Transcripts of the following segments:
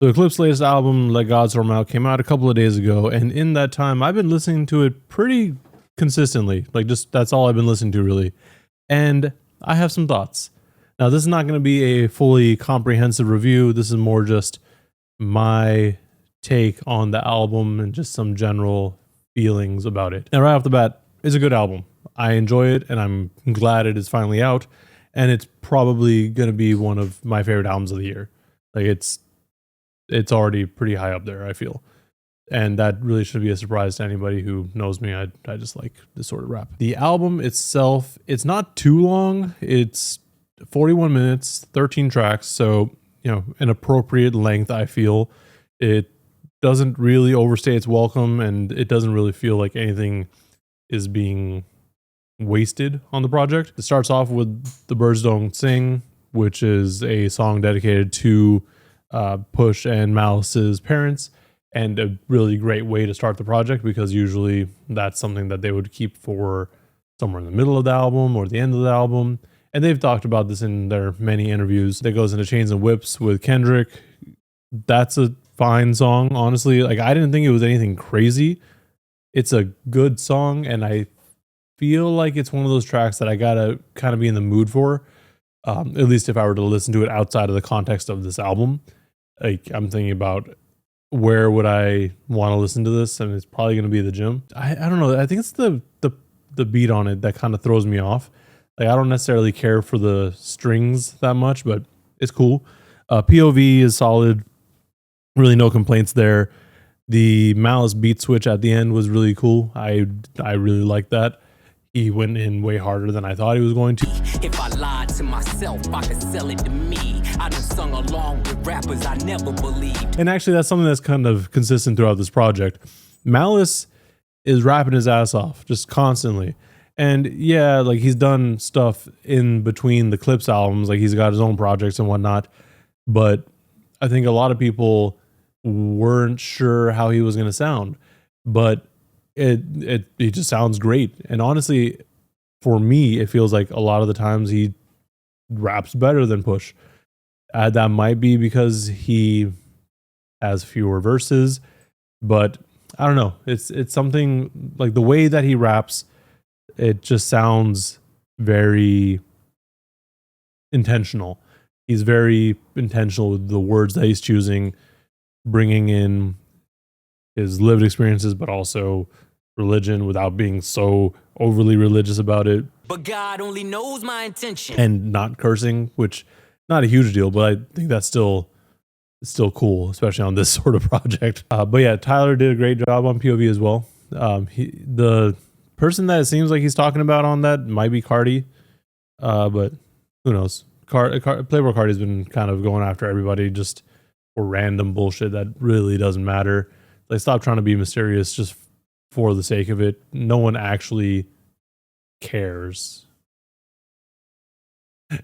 The Eclipse latest album, Let God Storm Out, came out a couple of days ago, and in that time, I've been listening to it pretty consistently. Like, just that's all I've been listening to, really. And I have some thoughts. Now, this is not going to be a fully comprehensive review. This is more just my take on the album and just some general feelings about it. Now, right off the bat, it's a good album. I enjoy it, and I'm glad it is finally out. And it's probably going to be one of my favorite albums of the year. Like, it's already pretty high up there, I feel. And that really should be a surprise to anybody who knows me. I just like this sort of rap. The album itself, it's not too long. It's 41 minutes, 13 tracks. So, an appropriate length, I feel. It doesn't really overstay its welcome, and it doesn't really feel like anything is being wasted on the project. It starts off with The Birds Don't Sing, which is a song dedicated to Push and Malice's parents, and a really great way to start the project, because usually that's something that they would keep for somewhere in the middle of the album or the end of the album. And they've talked about this in their many interviews. That goes into Chains and Whips with Kendrick. That's a fine song, honestly. Like, I didn't think it was anything crazy. It's a good song, and I feel like it's one of those tracks that I gotta kind of be in the mood for. At least if I were to listen to it outside of the context of this album. Like, I'm thinking about where would I want to listen to this, and it's probably going to be the gym. I don't know. I think it's the beat on it that kind of throws me off. Like, I don't necessarily care for the strings that much, but it's cool. POV is solid. Really no complaints there. The Malice beat switch at the end was really cool. I really like that. He went in way harder than I thought he was going to. If I lied to myself, I could sell it to me. I done sung along with rappers I never believed. And actually, that's something that's kind of consistent throughout this project. Malice is rapping his ass off just constantly. And yeah, like, he's done stuff in between the Clipse albums. Like, he's got his own projects and whatnot. But I think a lot of people weren't sure how he was going to sound. But it just sounds great. And honestly, for me, it feels like a lot of the times he raps better than Push. That might be because he has fewer verses, but I don't know. It's something like the way that he raps, it just sounds very intentional. He's very intentional with the words that he's choosing, bringing in his lived experiences, but also religion without being so overly religious about it. But God only knows my intention. And not cursing, which not a huge deal, but I think that's still cool, especially on this sort of project. But yeah, Tyler did a great job on POV as well. The person that it seems like he's talking about on that might be Cardi, but who knows? Playboi Carti's been kind of going after everybody just for random bullshit that really doesn't matter. Like, stop trying to be mysterious just for the sake of it. No one actually cares.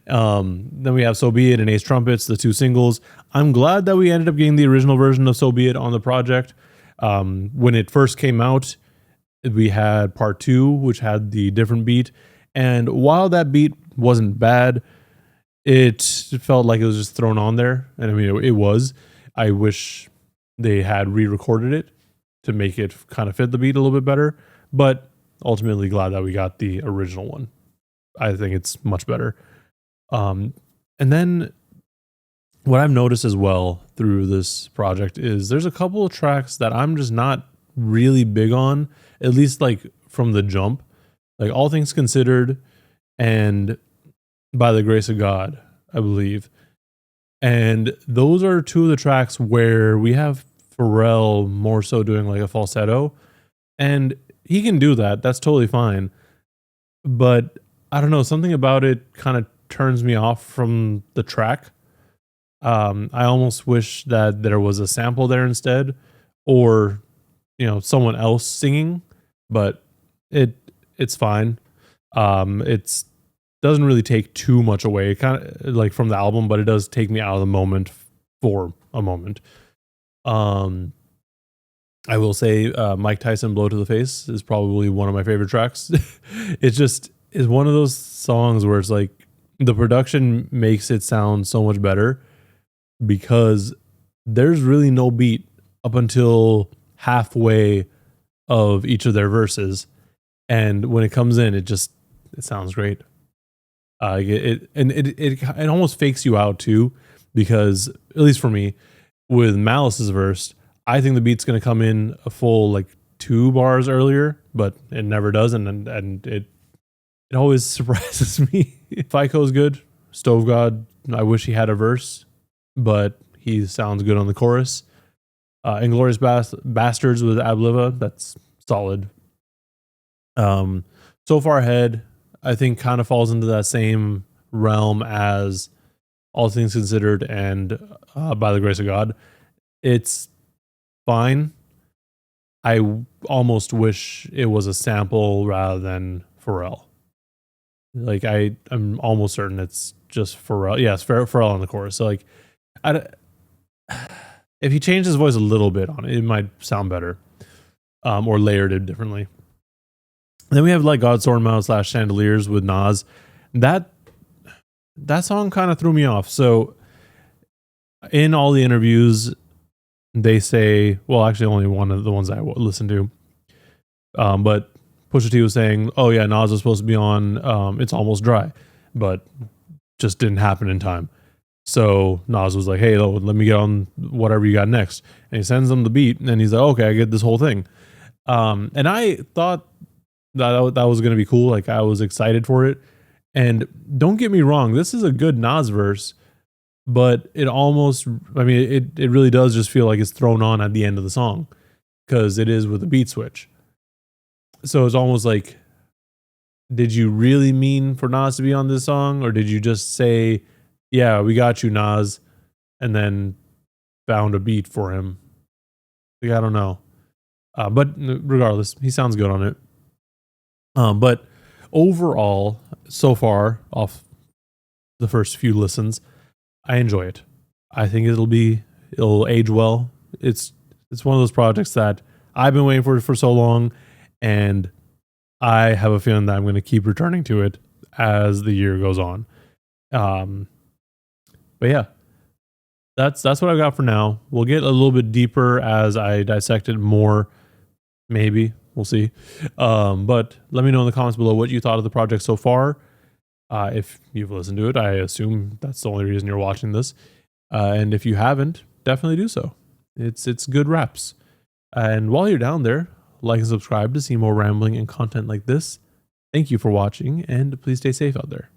Then we have So Be It and Ace Trumpets, the two singles. I'm glad that we ended up getting the original version of So Be It on the project. When it first came out, we had part 2, which had the different beat. And while that beat wasn't bad, it felt like it was just thrown on there. And I mean, it was. I wish they had re-recorded it to make it kind of fit the beat a little bit better. But ultimately glad that we got the original one. I think it's much better. And then what I've noticed as well through this project is there's a couple of tracks that I'm just not really big on, at least like from the jump, like All Things Considered and By the Grace of God, I believe. And those are two of the tracks where we have Pharrell more so doing like a falsetto, and he can do that. That's totally fine. But I don't know, something about it kind of turns me off from the track. I almost wish that there was a sample there instead, or someone else singing. But it's fine. It's doesn't really take too much away, kind of like from the album, but it does take me out of the moment for a moment. I will say Mike Tyson Blow to the Face is probably one of my favorite tracks. It just is one of those songs where it's like the production makes it sound so much better because there's really no beat up until halfway of each of their verses, and when it comes in, it sounds great. It almost fakes you out too, because at least for me, with Malice's verse, I think the beat's going to come in a full like 2 bars earlier, but it never does, and it always surprises me. FICO's good. Stove God, I wish he had a verse, but he sounds good on the chorus. Inglorious Bastards with Abliva, that's solid. So Far Ahead, I think kind of falls into that same realm as All Things Considered and By the Grace of God. It's fine. I almost wish it was a sample rather than Pharrell. Like I'm almost certain it's just Pharrell. Yeah, it's Pharrell on the chorus. So like, if he changed his voice a little bit on it, it might sound better, or layered it differently. And then we have like God Sword Mouth / Chandeliers with Nas. That song kind of threw me off. So in all the interviews, they say, well, actually only one of the ones I listened to, but Pusha T was saying, oh yeah, Nas was supposed to be on It's Almost Dry, but just didn't happen in time. So Nas was like, hey, let me get on whatever you got next. And he sends them the beat, and he's like, okay, I get this whole thing. And I thought that was going to be cool. Like, I was excited for it. And don't get me wrong, this is a good Nas verse, but it really does just feel like it's thrown on at the end of the song, because it is with a beat switch. So it's almost like, did you really mean for Nas to be on this song? Or did you just say, yeah, we got you, Nas, and then found a beat for him? Like, I don't know. But regardless, he sounds good on it. But overall, so far, off the first few listens, I enjoy it. I think it'll age well. It's one of those projects that I've been waiting for so long, and I have a feeling that I'm going to keep returning to it as the year goes on. But yeah, that's what I got for now. We'll get a little bit deeper as I dissect it more. Maybe we'll see. But let me know in the comments below what you thought of the project so far. If you've listened to it, I assume that's the only reason you're watching this. And if you haven't, definitely do so. It's good raps. And while you're down there, like and subscribe to see more rambling and content like this. Thank you for watching, and please stay safe out there.